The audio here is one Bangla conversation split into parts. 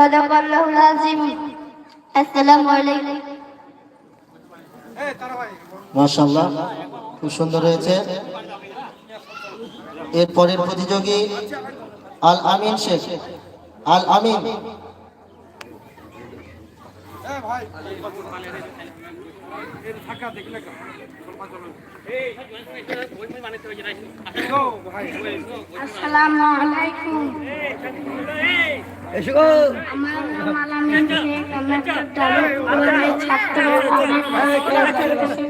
সাদাকাল্লাহুল আযীম। আসসালামু আলাইকুম। মাশাআল্লাহ, খুব সুন্দর হয়েছে। এরপরের প্রতিযোগী আল আমিন শেখ। আল আমিন, আসসালামু আলাইকুম। আমার নাম আল আমিন শেখ। আমি একটা দারুল কোরআনের ছাত্র।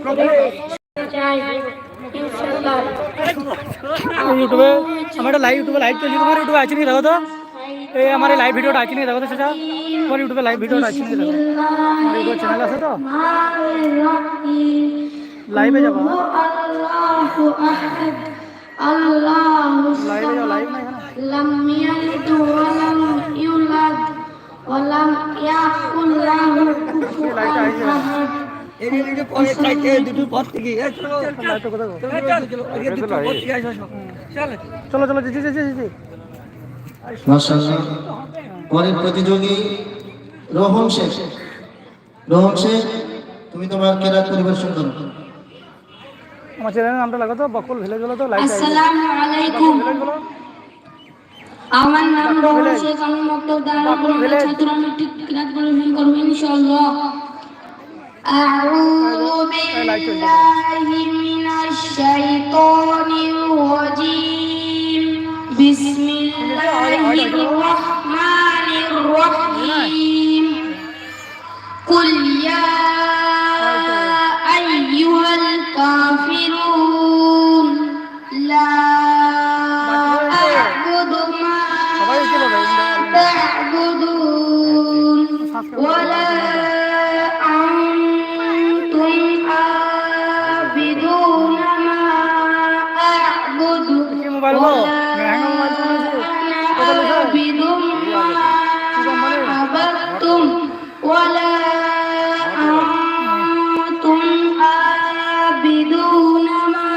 আমি ইনশাআল্লাহ यूट्यूब हमारे यूट्यूब लाइव चलिए तुम्हारे यूट्यूब आज नहीं लगा तो ये हमारे लाइव वीडियो आज नहीं लगा तो चाचा तुम्हारे यूट्यूब लाइव वीडियो आज नहीं लगा हमारे यूट्यूब चैनल আছে তো লাইভে যাব আল্লাহু আহাদ আল্লাহু লাইভে যাও লাইভ না লাম ইয়ালিদ ওয়া লাম ইউলাদ ওয়া লাম ইয়াকুল লাহু কুফুয়ান আহাদ। চলো চলো জি জি জি জি মাশাআল্লাহ। পরের প্রতিযোগী রোহন শেখ। রোহন শেখ, তুমি তোমার কেরাত পরিবেশন করো। আমার চ্যানেলের নামটা লাগো তো বকুল ভিলেজ বলো তো লাইভ আসসালামু আলাইকুম। আমার নাম রোহন শেখ। আমি মক্তব দারুল কোরআনের ছাত্র। আমি একটি কিরাত পরিবেশন করব ইনশাআল্লাহ। আউযু বিল্লাহি মিনাশ শাইতানির রাজীম। বিসমিল্লাহির রহমানির রহিম। কুল ইয়া আইয়ুহাল কাফিরুন লা আ'বুদু মা তা'বুদুন ওয়া লা আনতুম আ'বিদুনা মা আ'বুদু মোবাইল ওয়া বলো লা হ্যাং মোবাইল আ'বিদু মা আ'বাদতুম ওয়া লা আনতুম আ'বিদুনা মা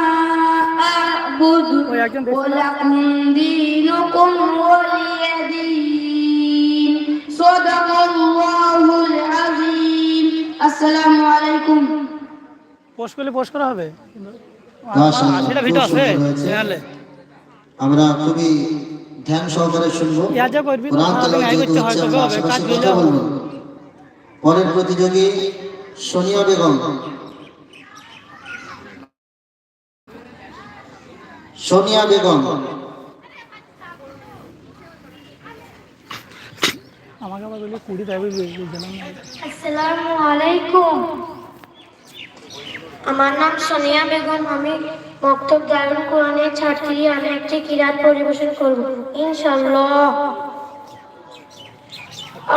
আ'বুদু ওই একজন দেখো ওয়া লাকুম দীনুকুম ওয়ালিয়া দীন। সাদাকাল্লাহুল আযীম। আসসালামু আলাইকুম। পোস্ট করলে পোস্ট করা হবে মাশাআল্লাহ, সেটা খুব ভিডিও আছে সুন্দর হয়েছে। চ্যানেলে আমরা খুবই ধ্যান সহকারে শুনবো। ইয়া যা করবি তো কোরআন তেলাওয়াত নাই যেহেতু করতে হচ্ছে, হয় আমরা তবে হবে আশেপাশে কাজ কথা করলে বলবো। পরের প্রতিযোগী সোনিয়া বেগম। সোনিয়া বেগম, আমাকে আবার বলি 20 টাকা দিলাম আসসালামু আলাইকুম। আমার নাম সোনিয়া বেগম। আমি মক্তব দারুল কোরআনের ছাত্রী। আমি একটি কিরাত পরিবেশন করব ইনশাআল্লাহ।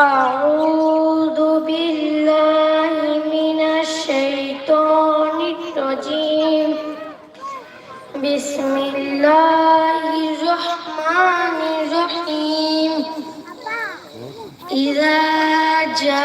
আউযু বিল্লাহি মিনাশ শাইতানির রাজীম। বিসমিল্লাহির রহমানির রহিম। ইযা জা